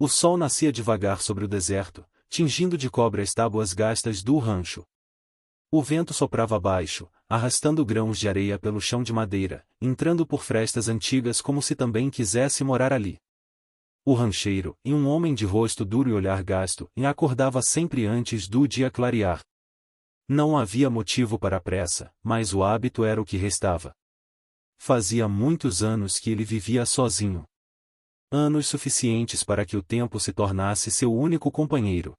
O sol nascia devagar sobre o deserto, tingindo de cobre as tábuas gastas do rancho. O vento soprava abaixo, arrastando grãos de areia pelo chão de madeira, entrando por frestas antigas como se também quisesse morar ali. O rancheiro, e um homem de rosto duro e olhar gasto, acordava sempre antes do dia clarear. Não havia motivo para a pressa, mas o hábito era o que restava. Fazia muitos anos que ele vivia sozinho. Anos suficientes para que o tempo se tornasse seu único companheiro.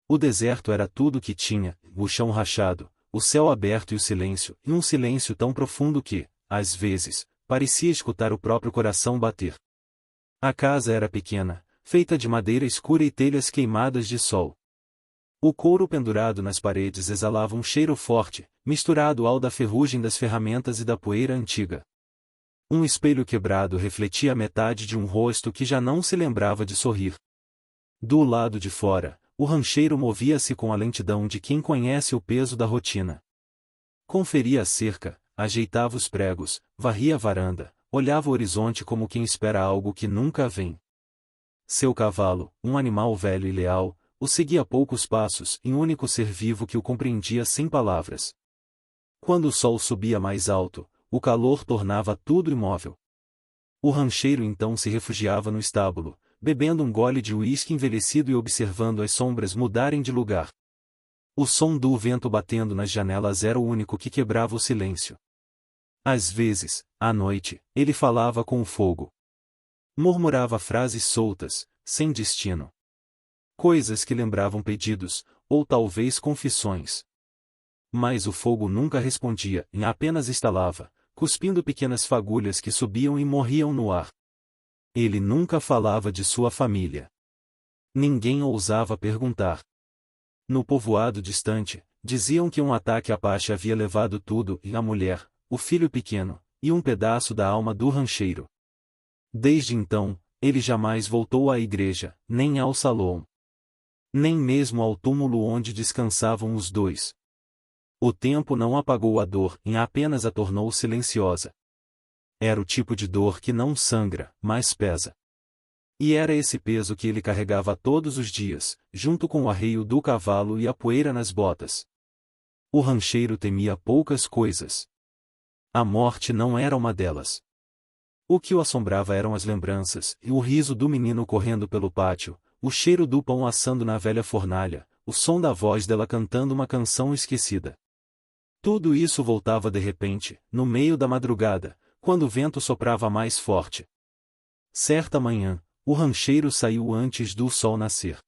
O deserto era tudo o que tinha, o chão rachado, o céu aberto e o silêncio, e um silêncio tão profundo que, às vezes, parecia escutar o próprio coração bater. A casa era pequena, feita de madeira escura e telhas queimadas de sol. O couro pendurado nas paredes exalava um cheiro forte, misturado ao da ferrugem das ferramentas e da poeira antiga. Um espelho quebrado refletia a metade de um rosto que já não se lembrava de sorrir. Do lado de fora, o rancheiro movia-se com a lentidão de quem conhece o peso da rotina. Conferia a cerca, ajeitava os pregos, varria a varanda, olhava o horizonte como quem espera algo que nunca vem. Seu cavalo, um animal velho e leal, o seguia a poucos passos, único ser vivo que o compreendia sem palavras. Quando o sol subia mais alto, o calor tornava tudo imóvel. O rancheiro então se refugiava no estábulo, bebendo um gole de uísque envelhecido e observando as sombras mudarem de lugar. O som do vento batendo nas janelas era o único que quebrava o silêncio. Às vezes, à noite, ele falava com o fogo. Murmurava frases soltas, sem destino. Coisas que lembravam pedidos, ou talvez confissões. Mas o fogo nunca respondia, apenas estalava, cuspindo pequenas fagulhas que subiam e morriam no ar. Ele nunca falava de sua família. Ninguém ousava perguntar. No povoado distante, diziam que um ataque Apache havia levado tudo, a mulher, o filho pequeno, e um pedaço da alma do rancheiro. Desde então, ele jamais voltou à igreja, nem ao salão. Nem mesmo ao túmulo onde descansavam os dois. O tempo não apagou a dor, apenas a tornou silenciosa. Era o tipo de dor que não sangra, mas pesa. E era esse peso que ele carregava todos os dias, junto com o arreio do cavalo e a poeira nas botas. O rancheiro temia poucas coisas. A morte não era uma delas. O que o assombrava eram as lembranças, e o riso do menino correndo pelo pátio, o cheiro do pão assando na velha fornalha, o som da voz dela cantando uma canção esquecida. Tudo isso voltava de repente, no meio da madrugada, quando o vento soprava mais forte. Certa manhã, o rancheiro saiu antes do sol nascer.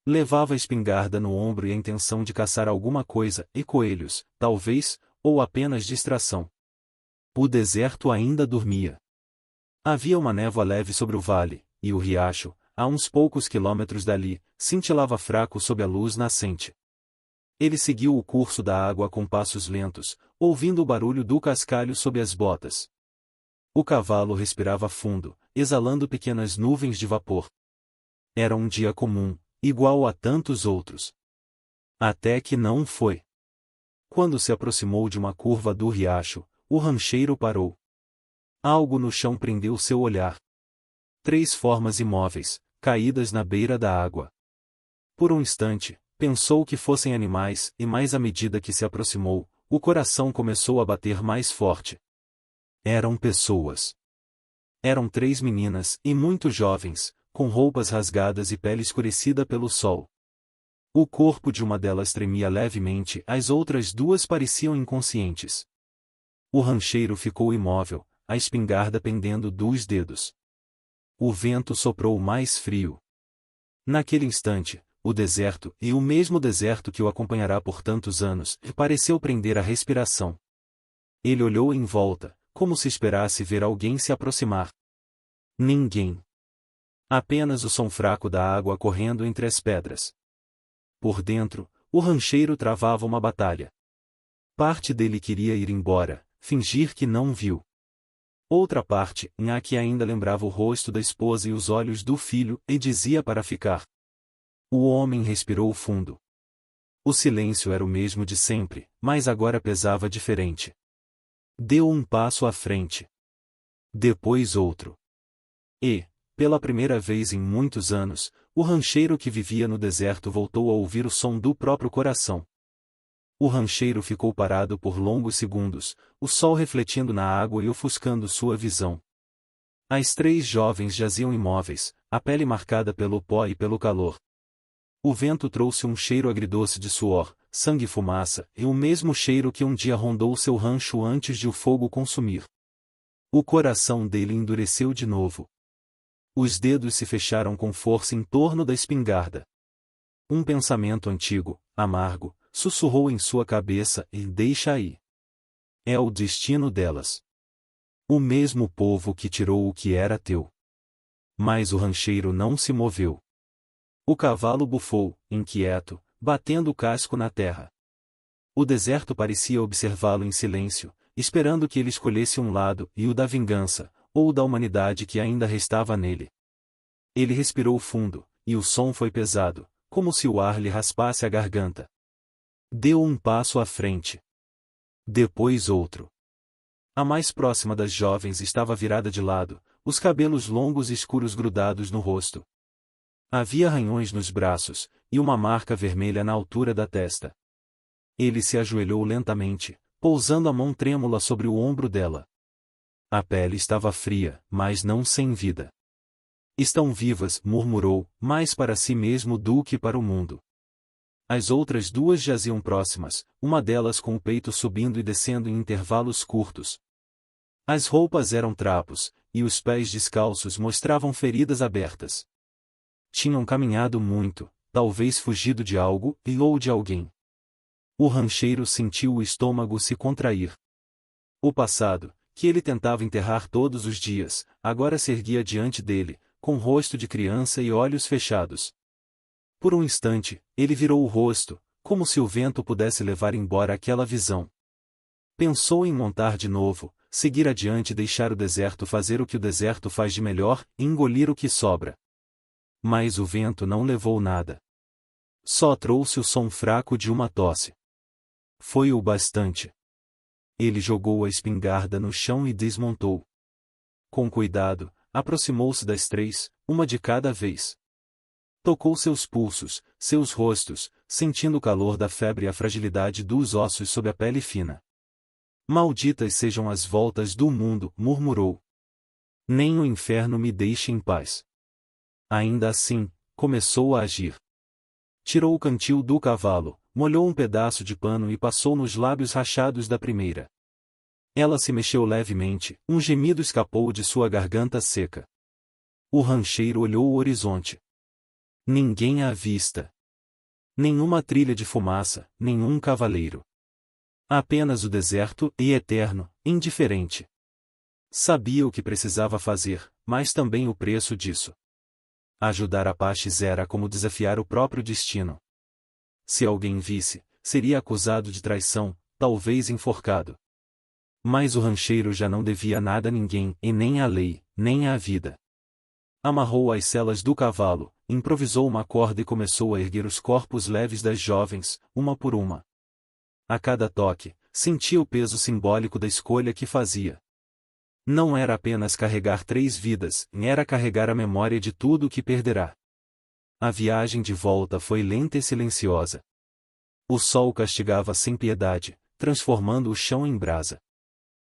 Levava a espingarda no ombro e a intenção de caçar alguma coisa, e coelhos, talvez, ou apenas distração. O deserto ainda dormia. Havia uma névoa leve sobre o vale, e o riacho, a uns poucos quilômetros dali, cintilava fraco sob a luz nascente. Ele seguiu o curso da água com passos lentos, ouvindo o barulho do cascalho sob as botas. O cavalo respirava fundo, exalando pequenas nuvens de vapor. Era um dia comum, igual a tantos outros. Até que não foi. Quando se aproximou de uma curva do riacho, o rancheiro parou. Algo no chão prendeu seu olhar. 3 formas imóveis, caídas na beira da água. Por um instante, pensou que fossem animais, e mais à medida que se aproximou, o coração começou a bater mais forte. Eram pessoas. Eram 3 meninas, e muito jovens, com roupas rasgadas e pele escurecida pelo sol. O corpo de uma delas tremia levemente, as outras 2 pareciam inconscientes. O rancheiro ficou imóvel, a espingarda pendendo dos dedos. O vento soprou mais frio. Naquele instante, o deserto, e o mesmo deserto que o acompanhará por tantos anos, pareceu prender a respiração. Ele olhou em volta, como se esperasse ver alguém se aproximar. Ninguém. Apenas o som fraco da água correndo entre as pedras. Por dentro, o rancheiro travava uma batalha. Parte dele queria ir embora, fingir que não viu. Outra parte, a que ainda lembrava o rosto da esposa e os olhos do filho, e dizia para ficar. O homem respirou fundo. O silêncio era o mesmo de sempre, mas agora pesava diferente. Deu um passo à frente. Depois outro. E, pela primeira vez em muitos anos, o rancheiro que vivia no deserto voltou a ouvir o som do próprio coração. O rancheiro ficou parado por longos segundos, o sol refletindo na água e ofuscando sua visão. As três jovens jaziam imóveis, a pele marcada pelo pó e pelo calor. O vento trouxe um cheiro agridoce de suor, sangue e fumaça, e o mesmo cheiro que um dia rondou seu rancho antes de o fogo consumir. O coração dele endureceu de novo. Os dedos se fecharam com força em torno da espingarda. Um pensamento antigo, amargo, sussurrou em sua cabeça e deixa aí. É o destino delas. O mesmo povo que tirou o que era teu. Mas o rancheiro não se moveu. O cavalo bufou, inquieto, batendo o casco na terra. O deserto parecia observá-lo em silêncio, esperando que ele escolhesse um lado, e o da vingança, ou o da humanidade que ainda restava nele. Ele respirou fundo, e o som foi pesado, como se o ar lhe raspasse a garganta. Deu um passo à frente. Depois outro. A mais próxima das jovens estava virada de lado, os cabelos longos e escuros grudados no rosto. Havia arranhões nos braços, e uma marca vermelha na altura da testa. Ele se ajoelhou lentamente, pousando a mão trêmula sobre o ombro dela. A pele estava fria, mas não sem vida. Estão vivas, murmurou, mais para si mesmo do que para o mundo. As outras duas jaziam próximas, uma delas com o peito subindo e descendo em intervalos curtos. As roupas eram trapos, e os pés descalços mostravam feridas abertas. Tinham caminhado muito, talvez fugido de algo ou de alguém. O rancheiro sentiu o estômago se contrair. O passado, que ele tentava enterrar todos os dias, agora se erguia diante dele, com rosto de criança e olhos fechados. Por um instante, ele virou o rosto, como se o vento pudesse levar embora aquela visão. Pensou em montar de novo, seguir adiante e deixar o deserto fazer o que o deserto faz de melhor, e engolir o que sobra. Mas o vento não levou nada. Só trouxe o som fraco de uma tosse. Foi o bastante. Ele jogou a espingarda no chão e desmontou. Com cuidado, aproximou-se das três, uma de cada vez. Tocou seus pulsos, seus rostos, sentindo o calor da febre e a fragilidade dos ossos sob a pele fina. Malditas sejam as voltas do mundo, murmurou. Nem o inferno me deixe em paz. Ainda assim, começou a agir. Tirou o cantil do cavalo, molhou um pedaço de pano e passou nos lábios rachados da primeira. Ela se mexeu levemente, um gemido escapou de sua garganta seca. O rancheiro olhou o horizonte. Ninguém à vista. Nenhuma trilha de fumaça, nenhum cavaleiro. Apenas o deserto, e eterno, indiferente. Sabia o que precisava fazer, mas também o preço disso. Ajudar Apaches era como desafiar o próprio destino. Se alguém visse, seria acusado de traição, talvez enforcado. Mas o rancheiro já não devia nada a ninguém, e nem à lei, nem à vida. Amarrou as selas do cavalo, improvisou uma corda e começou a erguer os corpos leves das jovens, uma por uma. A cada toque, sentia o peso simbólico da escolha que fazia. Não era apenas carregar 3 vidas, era carregar a memória de tudo o que perderá. A viagem de volta foi lenta e silenciosa. O sol castigava sem piedade, transformando o chão em brasa.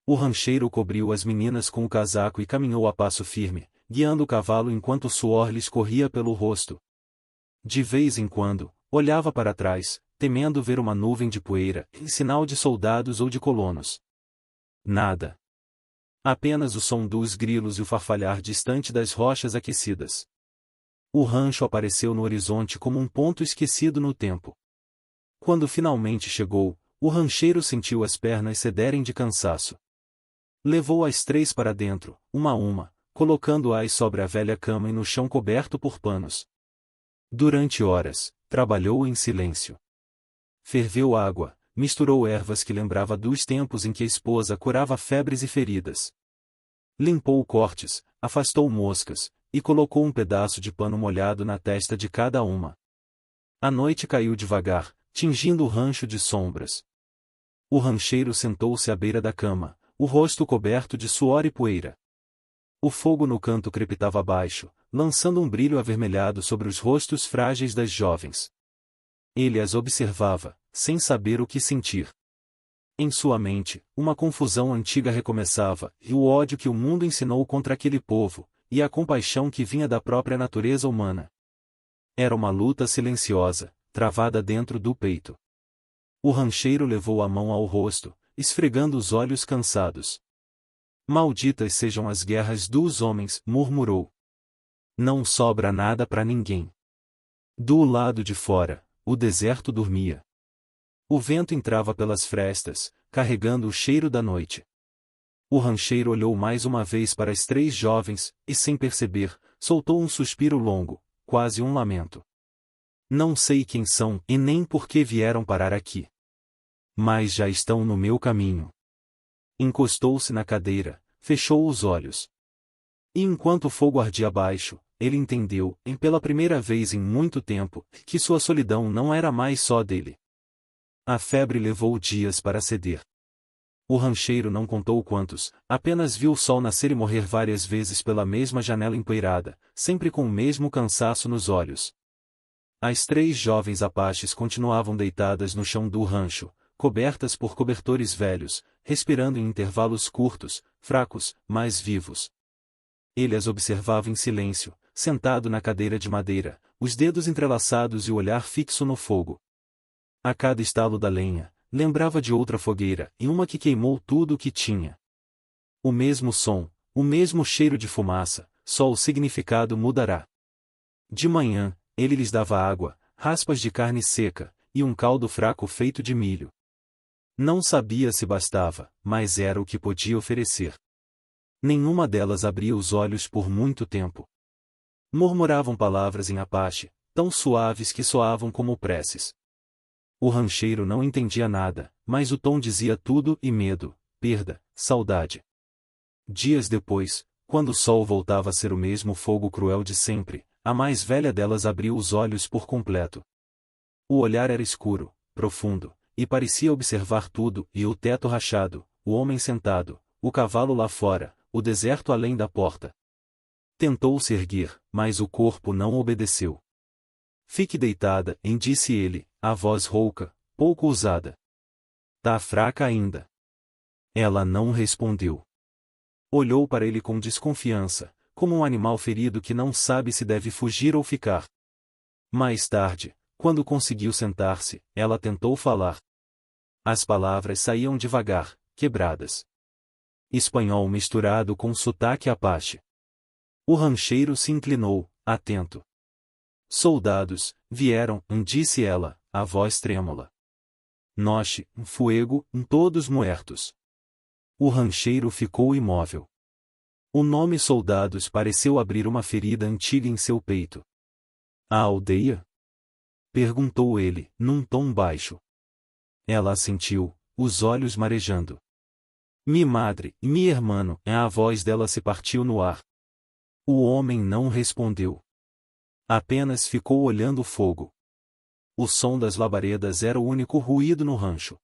O rancheiro cobriu as meninas com o casaco e caminhou a passo firme, guiando o cavalo enquanto o suor lhes corria pelo rosto. De vez em quando, olhava para trás, temendo ver uma nuvem de poeira, em sinal de soldados ou de colonos. Nada. Apenas o som dos grilos e o farfalhar distante das rochas aquecidas. O rancho apareceu no horizonte como um ponto esquecido no tempo. Quando finalmente chegou, o rancheiro sentiu as pernas cederem de cansaço. Levou as 3 para dentro, uma a uma, colocando-as sobre a velha cama e no chão coberto por panos. Durante horas, trabalhou em silêncio. Ferveu água, misturou ervas que lembrava dos tempos em que a esposa curava febres e feridas. Limpou cortes, afastou moscas, e colocou um pedaço de pano molhado na testa de cada uma. A noite caiu devagar, tingindo o rancho de sombras. O rancheiro sentou-se à beira da cama, o rosto coberto de suor e poeira. O fogo no canto crepitava abaixo, lançando um brilho avermelhado sobre os rostos frágeis das jovens. Ele as observava, sem saber o que sentir. Em sua mente, uma confusão antiga recomeçava, e o ódio que o mundo ensinou contra aquele povo, e a compaixão que vinha da própria natureza humana. Era uma luta silenciosa, travada dentro do peito. O rancheiro levou a mão ao rosto, esfregando os olhos cansados. Malditas sejam as guerras dos homens, murmurou. Não sobra nada para ninguém. Do lado de fora, o deserto dormia. O vento entrava pelas frestas, carregando o cheiro da noite. O rancheiro olhou mais uma vez para as três jovens, e sem perceber, soltou um suspiro longo, quase um lamento. Não sei quem são e nem por que vieram parar aqui. Mas já estão no meu caminho. Encostou-se na cadeira, fechou os olhos. E enquanto o fogo ardia abaixo, ele entendeu, pela primeira vez em muito tempo, que sua solidão não era mais só dele. A febre levou dias para ceder. O rancheiro não contou quantos, apenas viu o sol nascer e morrer várias vezes pela mesma janela empoeirada, sempre com o mesmo cansaço nos olhos. As três jovens apaches continuavam deitadas no chão do rancho, cobertas por cobertores velhos, respirando em intervalos curtos, fracos, mas vivos. Ele as observava em silêncio, sentado na cadeira de madeira, os dedos entrelaçados e o olhar fixo no fogo. A cada estalo da lenha, lembrava de outra fogueira, e uma que queimou tudo o que tinha. O mesmo som, o mesmo cheiro de fumaça, só o significado mudará. De manhã, ele lhes dava água, raspas de carne seca, e um caldo fraco feito de milho. Não sabia se bastava, mas era o que podia oferecer. Nenhuma delas abria os olhos por muito tempo. Murmuravam palavras em apache, tão suaves que soavam como preces. O rancheiro não entendia nada, mas o tom dizia tudo e medo, perda, saudade. Dias depois, quando o sol voltava a ser o mesmo fogo cruel de sempre, a mais velha delas abriu os olhos por completo. O olhar era escuro, profundo, e parecia observar tudo, e o teto rachado, o homem sentado, o cavalo lá fora, o deserto além da porta. Tentou se erguer, mas o corpo não obedeceu. Fique deitada, disse ele, a voz rouca, pouco usada. Tá fraca ainda. Ela não respondeu. Olhou para ele com desconfiança, como um animal ferido que não sabe se deve fugir ou ficar. Mais tarde, quando conseguiu sentar-se, ela tentou falar. As palavras saíam devagar, quebradas. Espanhol misturado com sotaque apache. O rancheiro se inclinou, atento. Soldados, vieram, disse ela, a voz trêmula. Noche, fuego, todos muertos. O rancheiro ficou imóvel. O nome soldados pareceu abrir uma ferida antiga em seu peito. A aldeia? Perguntou ele, num tom baixo. Ela assentiu, os olhos marejando. Mi madre, mi hermano, a voz dela se partiu no ar. O homem não respondeu. Apenas ficou olhando o fogo. O som das labaredas era o único ruído no rancho.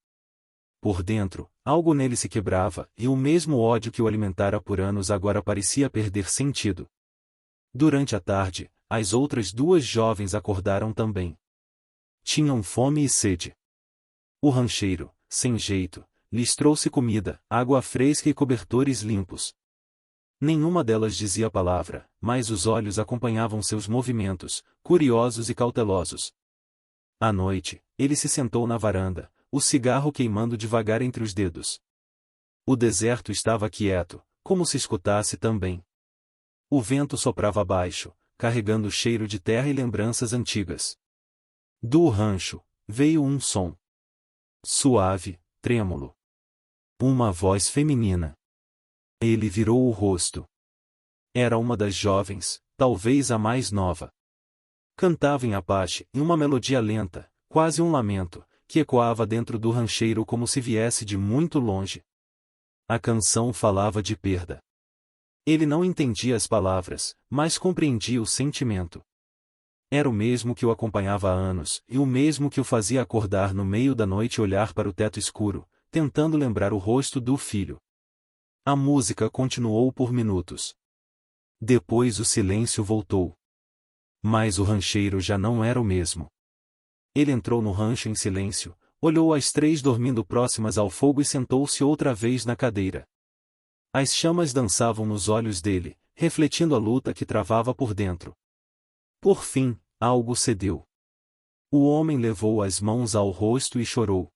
Por dentro, algo nele se quebrava, e o mesmo ódio que o alimentara por anos agora parecia perder sentido. Durante a tarde, as outras duas jovens acordaram também. Tinham fome e sede. O rancheiro, sem jeito, lhes trouxe comida, água fresca e cobertores limpos. Nenhuma delas dizia palavra, mas os olhos acompanhavam seus movimentos, curiosos e cautelosos. À noite, ele se sentou na varanda, o cigarro queimando devagar entre os dedos. O deserto estava quieto, como se escutasse também. O vento soprava abaixo, carregando o cheiro de terra e lembranças antigas. Do rancho, veio um som. Suave, trêmulo. Uma voz feminina. Ele virou o rosto. Era uma das jovens, talvez a mais nova. Cantava em apache, em uma melodia lenta, quase um lamento, que ecoava dentro do rancheiro como se viesse de muito longe. A canção falava de perda. Ele não entendia as palavras, mas compreendia o sentimento. Era o mesmo que o acompanhava há anos, e o mesmo que o fazia acordar no meio da noite e olhar para o teto escuro, tentando lembrar o rosto do filho. A música continuou por minutos. Depois o silêncio voltou. Mas o rancheiro já não era o mesmo. Ele entrou no rancho em silêncio, olhou as 3 dormindo próximas ao fogo e sentou-se outra vez na cadeira. As chamas dançavam nos olhos dele, refletindo a luta que travava por dentro. Por fim, algo cedeu. O homem levou as mãos ao rosto e chorou.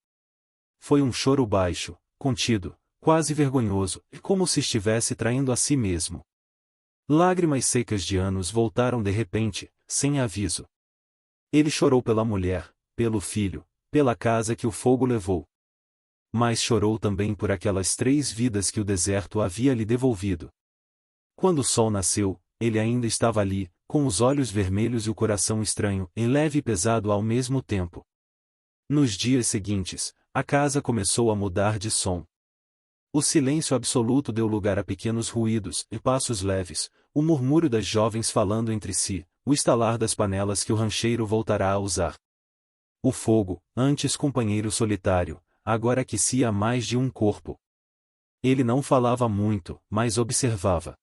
Foi um choro baixo, contido, quase vergonhoso, como se estivesse traindo a si mesmo. Lágrimas secas de anos voltaram de repente, sem aviso. Ele chorou pela mulher, pelo filho, pela casa que o fogo levou. Mas chorou também por aquelas 3 vidas que o deserto havia lhe devolvido. Quando o sol nasceu, ele ainda estava ali, com os olhos vermelhos e o coração estranho, e leve e pesado ao mesmo tempo. Nos dias seguintes, a casa começou a mudar de som. O silêncio absoluto deu lugar a pequenos ruídos e passos leves, o murmúrio das jovens falando entre si, o estalar das panelas que o rancheiro voltará a usar. O fogo, antes companheiro solitário, agora aquecia mais de um corpo. Ele não falava muito, mas observava.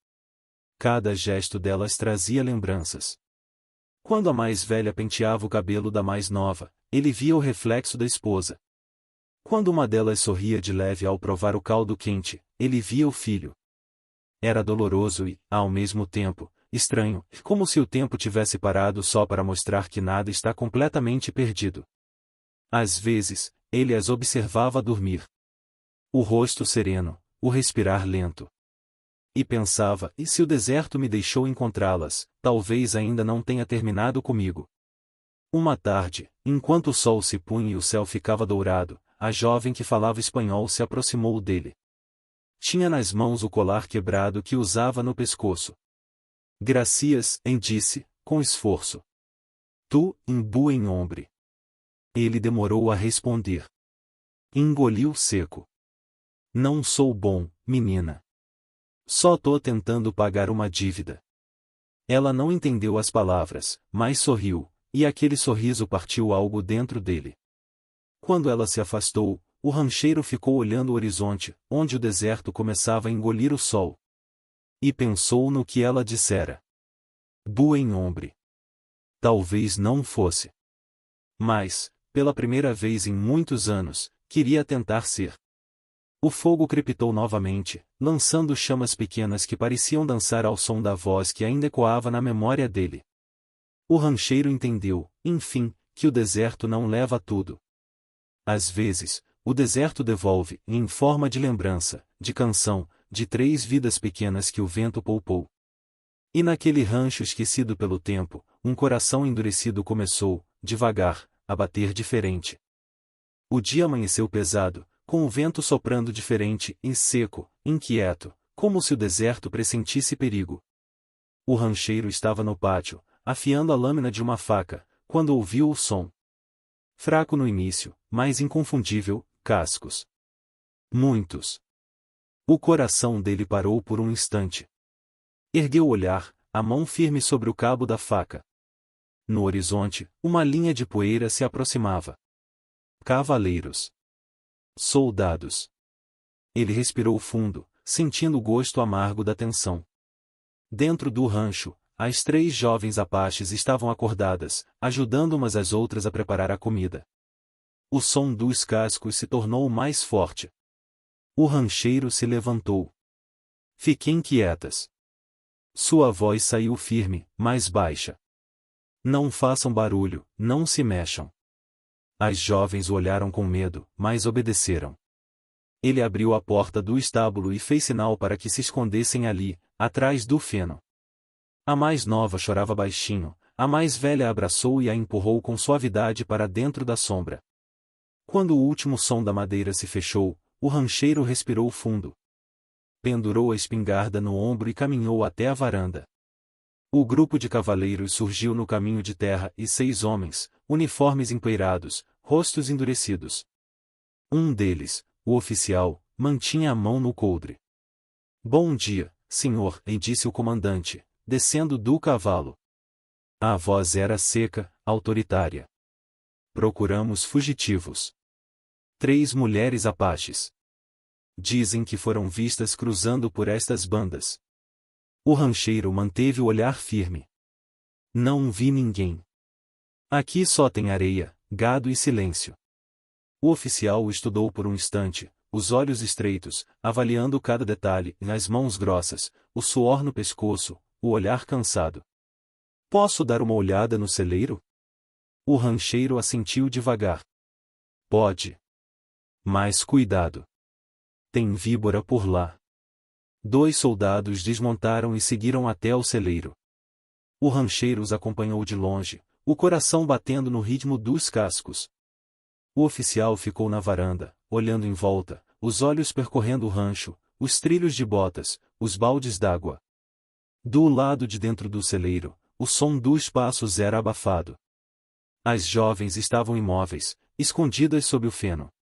Cada gesto delas trazia lembranças. Quando a mais velha penteava o cabelo da mais nova, ele via o reflexo da esposa. Quando uma delas sorria de leve ao provar o caldo quente, ele via o filho. Era doloroso e, ao mesmo tempo, estranho, como se o tempo tivesse parado só para mostrar que nada está completamente perdido. Às vezes, ele as observava dormir. O rosto sereno, o respirar lento. E pensava, e se o deserto me deixou encontrá-las, talvez ainda não tenha terminado comigo. Uma tarde, enquanto o sol se punha e o céu ficava dourado, a jovem que falava espanhol se aproximou dele. Tinha nas mãos o colar quebrado que usava no pescoço. Gracias, disse, com esforço. Tu, buen hombre. Ele demorou a responder. Engoliu seco. Não sou bom, menina. Só tô tentando pagar uma dívida. Ela não entendeu as palavras, mas sorriu, e aquele sorriso partiu algo dentro dele. Quando ela se afastou, o rancheiro ficou olhando o horizonte, onde o deserto começava a engolir o sol. E pensou no que ela dissera. Buen hombre. Talvez não fosse. Mas, pela primeira vez em muitos anos, queria tentar ser. O fogo crepitou novamente, lançando chamas pequenas que pareciam dançar ao som da voz que ainda ecoava na memória dele. O rancheiro entendeu, enfim, que o deserto não leva tudo. Às vezes, o deserto devolve, em forma de lembrança, de canção, de 3 vidas pequenas que o vento poupou. E naquele rancho esquecido pelo tempo, um coração endurecido começou, devagar, a bater diferente. O dia amanheceu pesado, com o vento soprando diferente, e seco, inquieto, como se o deserto pressentisse perigo. O rancheiro estava no pátio, afiando a lâmina de uma faca, quando ouviu o som. Fraco no início, mas inconfundível, cascos. Muitos. O coração dele parou por um instante. Ergueu o olhar, a mão firme sobre o cabo da faca. No horizonte, uma linha de poeira se aproximava. Cavaleiros. Soldados. Ele respirou fundo, sentindo o gosto amargo da tensão. Dentro do rancho, as 3 jovens apaches estavam acordadas, ajudando umas às outras a preparar a comida. O som dos cascos se tornou mais forte. O rancheiro se levantou. Fiquem quietas. Sua voz saiu firme, mais baixa. Não façam barulho, não se mexam. As jovens o olharam com medo, mas obedeceram. Ele abriu a porta do estábulo e fez sinal para que se escondessem ali, atrás do feno. A mais nova chorava baixinho, a mais velha a abraçou e a empurrou com suavidade para dentro da sombra. Quando o último som da madeira se fechou, o rancheiro respirou fundo. Pendurou a espingarda no ombro e caminhou até a varanda. O grupo de cavaleiros surgiu no caminho de terra e 6 homens, uniformes empoeirados, rostos endurecidos. Um deles, o oficial, mantinha a mão no coldre. Bom dia, senhor, disse o comandante, descendo do cavalo. A voz era seca, autoritária. Procuramos fugitivos. 3 mulheres apaches. Dizem que foram vistas cruzando por estas bandas. O rancheiro manteve o olhar firme. Não vi ninguém. Aqui só tem areia, gado e silêncio. O oficial o estudou por um instante, os olhos estreitos, avaliando cada detalhe, as mãos grossas, o suor no pescoço, o olhar cansado. Posso dar uma olhada no celeiro? O rancheiro assentiu devagar. Pode. Mas cuidado. Tem víbora por lá. 2 soldados desmontaram e seguiram até o celeiro. O rancheiro os acompanhou de longe, o coração batendo no ritmo dos cascos. O oficial ficou na varanda, olhando em volta, os olhos percorrendo o rancho, os trilhos de botas, os baldes d'água. Do lado de dentro do celeiro, o som dos passos era abafado. As jovens estavam imóveis, escondidas sob o feno.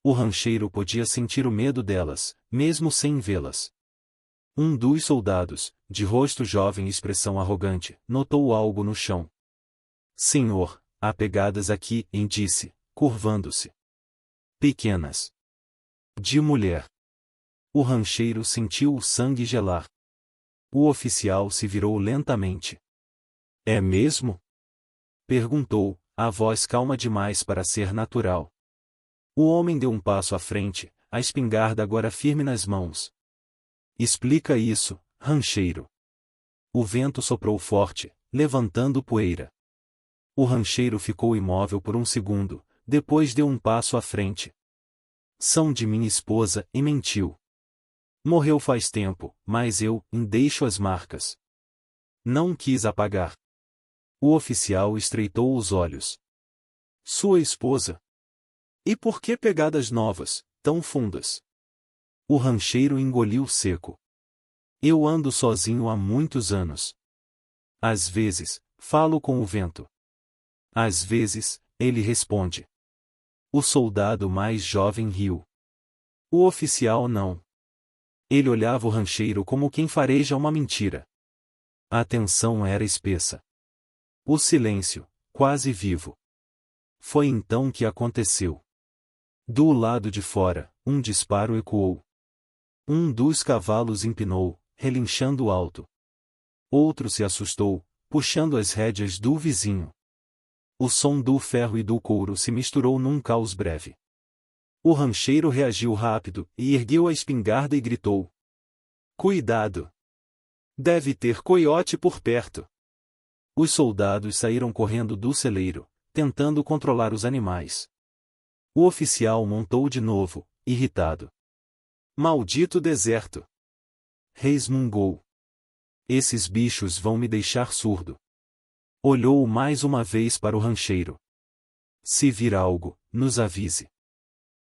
O rancheiro podia sentir o medo delas, mesmo sem vê-las. Um dos soldados, de rosto jovem e expressão arrogante, notou algo no chão. Senhor, há pegadas aqui, disse, curvando-se. Pequenas. De mulher. O rancheiro sentiu o sangue gelar. O oficial se virou lentamente. É mesmo? Perguntou, a voz calma demais para ser natural. O homem deu um passo à frente, a espingarda agora firme nas mãos. Explica isso, rancheiro. O vento soprou forte, levantando poeira. O rancheiro ficou imóvel por um segundo, depois deu um passo à frente. São de minha esposa, e mentiu. Morreu faz tempo, mas eu deixo as marcas. Não quis apagar. O oficial estreitou os olhos. Sua esposa? E por que pegadas novas, tão fundas? O rancheiro engoliu seco. Eu ando sozinho há muitos anos. Às vezes, falo com o vento. Às vezes, ele responde. O soldado mais jovem riu. O oficial não. Ele olhava o rancheiro como quem fareja uma mentira. A tensão era espessa. O silêncio, quase vivo. Foi então que aconteceu. Do lado de fora, um disparo ecoou. Um dos cavalos empinou, relinchando alto. Outro se assustou, puxando as rédeas do vizinho. O som do ferro e do couro se misturou num caos breve. O rancheiro reagiu rápido, e ergueu a espingarda e gritou. Cuidado! Deve ter coiote por perto. Os soldados saíram correndo do celeiro, tentando controlar os animais. O oficial montou de novo, irritado. Maldito deserto! Resmungou. Esses bichos vão me deixar surdo. Olhou mais uma vez para o rancheiro. Se vir algo, nos avise.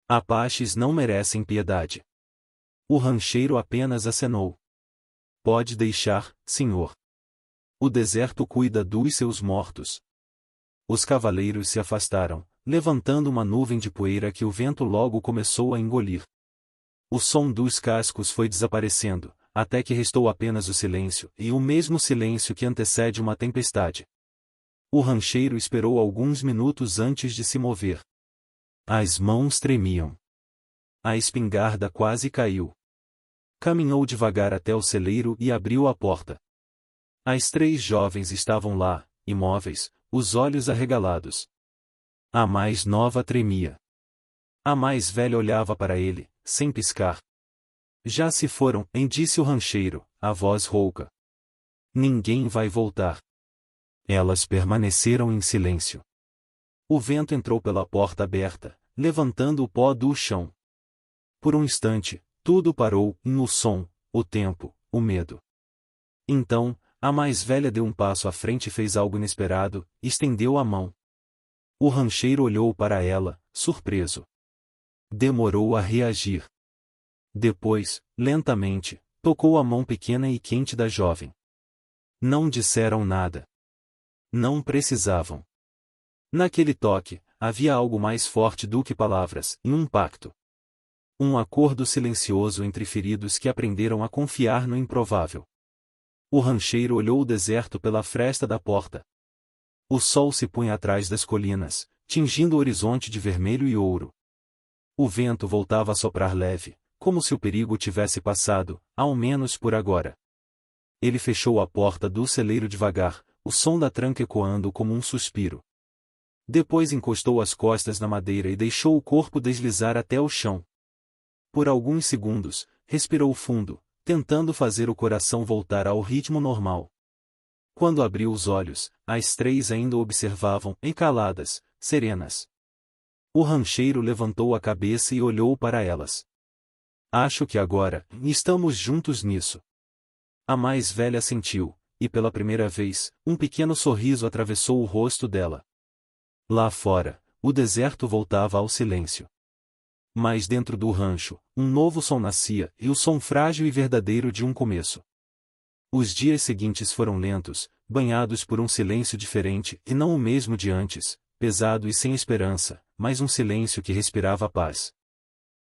Apaches não merecem piedade. O rancheiro apenas acenou. Pode deixar, senhor. O deserto cuida dos seus mortos. Os cavaleiros se afastaram, levantando uma nuvem de poeira que o vento logo começou a engolir. O som dos cascos foi desaparecendo, até que restou apenas o silêncio, e o mesmo silêncio que antecede uma tempestade. O rancheiro esperou alguns minutos antes de se mover. As mãos tremiam. A espingarda quase caiu. Caminhou devagar até o celeiro e abriu a porta. As 3 jovens estavam lá, imóveis, os olhos arregalados. A mais nova tremia. A mais velha olhava para ele, sem piscar. Já se foram, disse o rancheiro, a voz rouca. Ninguém vai voltar. Elas permaneceram em silêncio. O vento entrou pela porta aberta, levantando o pó do chão. Por um instante, tudo parou, o som, o tempo, o medo. Então, a mais velha deu um passo à frente e fez algo inesperado, estendeu a mão. O rancheiro olhou para ela, surpreso. Demorou a reagir. Depois, lentamente, tocou a mão pequena e quente da jovem. Não disseram nada. Não precisavam. Naquele toque, havia algo mais forte do que palavras, um pacto. Um acordo silencioso entre feridos que aprenderam a confiar no improvável. O rancheiro olhou o deserto pela fresta da porta. O sol se punha atrás das colinas, tingindo o horizonte de vermelho e ouro. O vento voltava a soprar leve, como se o perigo tivesse passado, ao menos por agora. Ele fechou a porta do celeiro devagar, o som da tranca ecoando como um suspiro. Depois encostou as costas na madeira e deixou o corpo deslizar até o chão. Por alguns segundos, respirou fundo, tentando fazer o coração voltar ao ritmo normal. Quando abriu os olhos, as três ainda o observavam, caladas, serenas. O rancheiro levantou a cabeça e olhou para elas. Acho que agora, estamos juntos nisso. A mais velha assentiu, e pela primeira vez, um pequeno sorriso atravessou o rosto dela. Lá fora, o deserto voltava ao silêncio. Mas dentro do rancho, um novo som nascia, e o som frágil e verdadeiro de um começo. Os dias seguintes foram lentos, banhados por um silêncio diferente e não o mesmo de antes, pesado e sem esperança, mas um silêncio que respirava paz.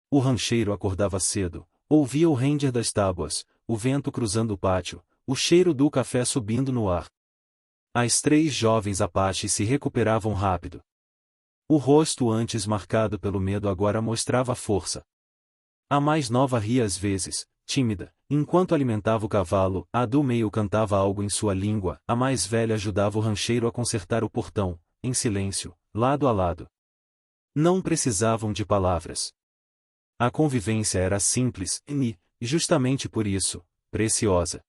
O rancheiro acordava cedo, ouvia o render das tábuas, o vento cruzando o pátio, o cheiro do café subindo no ar. As três jovens Apaches se recuperavam rápido. O rosto antes marcado pelo medo agora mostrava força. A mais nova ria às vezes, tímida, enquanto alimentava o cavalo, a do meio cantava algo em sua língua, a mais velha ajudava o rancheiro a consertar o portão, em silêncio, lado a lado. Não precisavam de palavras. A convivência era simples e, justamente por isso, preciosa.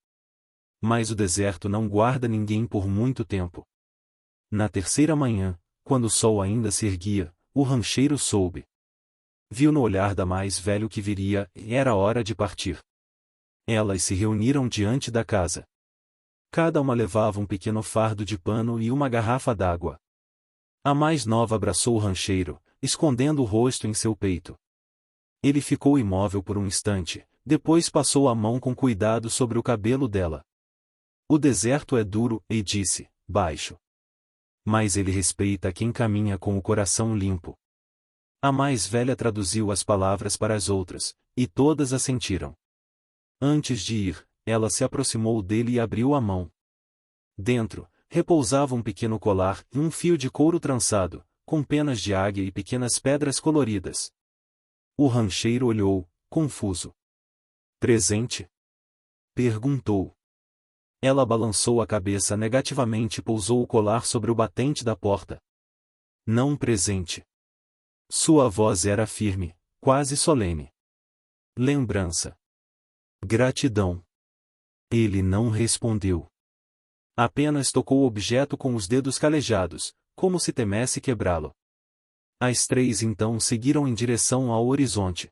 Mas o deserto não guarda ninguém por muito tempo. Na terceira manhã, quando o sol ainda se erguia, o rancheiro soube. Viu no olhar da mais velha o que viria, e era hora de partir. Elas se reuniram diante da casa. Cada uma levava um pequeno fardo de pano e uma garrafa d'água. A mais nova abraçou o rancheiro, escondendo o rosto em seu peito. Ele ficou imóvel por um instante, depois passou a mão com cuidado sobre o cabelo dela. O deserto é duro, e disse, baixo. Mas ele respeita quem caminha com o coração limpo. A mais velha traduziu as palavras para as outras, e todas assentiram. Antes de ir, ela se aproximou dele e abriu a mão. Dentro, repousava um pequeno colar e um fio de couro trançado, com penas de águia e pequenas pedras coloridas. O rancheiro olhou, confuso. Presente? Perguntou. Ela balançou a cabeça negativamente e pousou o colar sobre o batente da porta. Não presente. Sua voz era firme, quase solene. Lembrança. Gratidão. Ele não respondeu. Apenas tocou o objeto com os dedos calejados, como se temesse quebrá-lo. As três então seguiram em direção ao horizonte.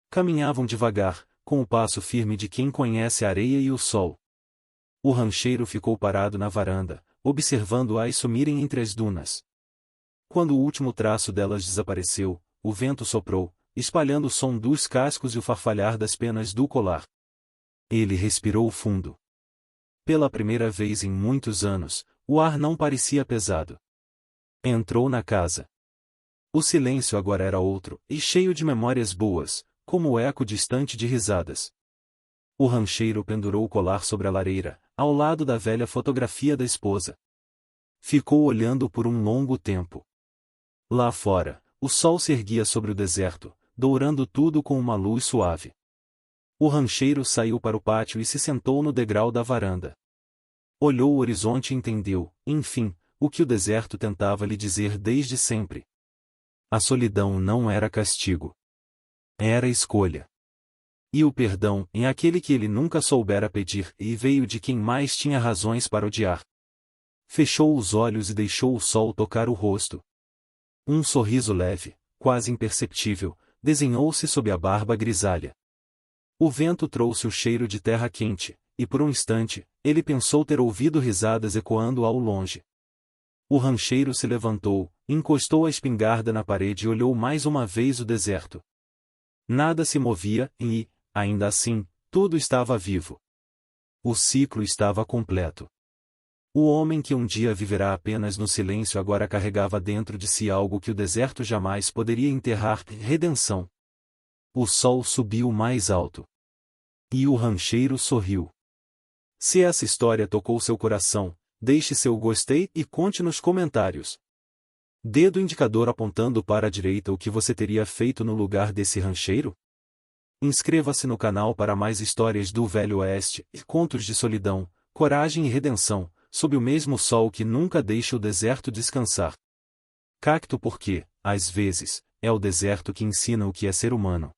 Caminhavam devagar, com o passo firme de quem conhece a areia e o sol. O rancheiro ficou parado na varanda, observando-as sumirem entre as dunas. Quando o último traço delas desapareceu, o vento soprou, espalhando o som dos cascos e o farfalhar das penas do colar. Ele respirou fundo. Pela primeira vez em muitos anos, o ar não parecia pesado. Entrou na casa. O silêncio agora era outro, e cheio de memórias boas, como o eco distante de risadas. O rancheiro pendurou o colar sobre a lareira, ao lado da velha fotografia da esposa. Ficou olhando por um longo tempo. Lá fora, o sol se erguia sobre o deserto, dourando tudo com uma luz suave. O rancheiro saiu para o pátio e se sentou no degrau da varanda. Olhou o horizonte e entendeu, enfim, o que o deserto tentava lhe dizer desde sempre. A solidão não era castigo. Era escolha. E o perdão em aquele que ele nunca soubera pedir e veio de quem mais tinha razões para odiar. Fechou os olhos e deixou o sol tocar o rosto. Um sorriso leve, quase imperceptível, desenhou-se sob a barba grisalha. O vento trouxe o cheiro de terra quente, e por um instante, ele pensou ter ouvido risadas ecoando ao longe. O rancheiro se levantou, encostou a espingarda na parede e olhou mais uma vez o deserto. Nada se movia, e, ainda assim, tudo estava vivo. O ciclo estava completo. O homem que um dia viverá apenas no silêncio agora carregava dentro de si algo que o deserto jamais poderia enterrar: redenção. O sol subiu mais alto. E o rancheiro sorriu. Se essa história tocou seu coração, deixe seu gostei e conte nos comentários. Dedo indicador apontando para a direita o que você teria feito no lugar desse rancheiro? Inscreva-se no canal para mais histórias do Velho Oeste e contos de solidão, coragem e redenção, sob o mesmo sol que nunca deixa o deserto descansar. Cacto porque, às vezes, é o deserto que ensina o que é ser humano.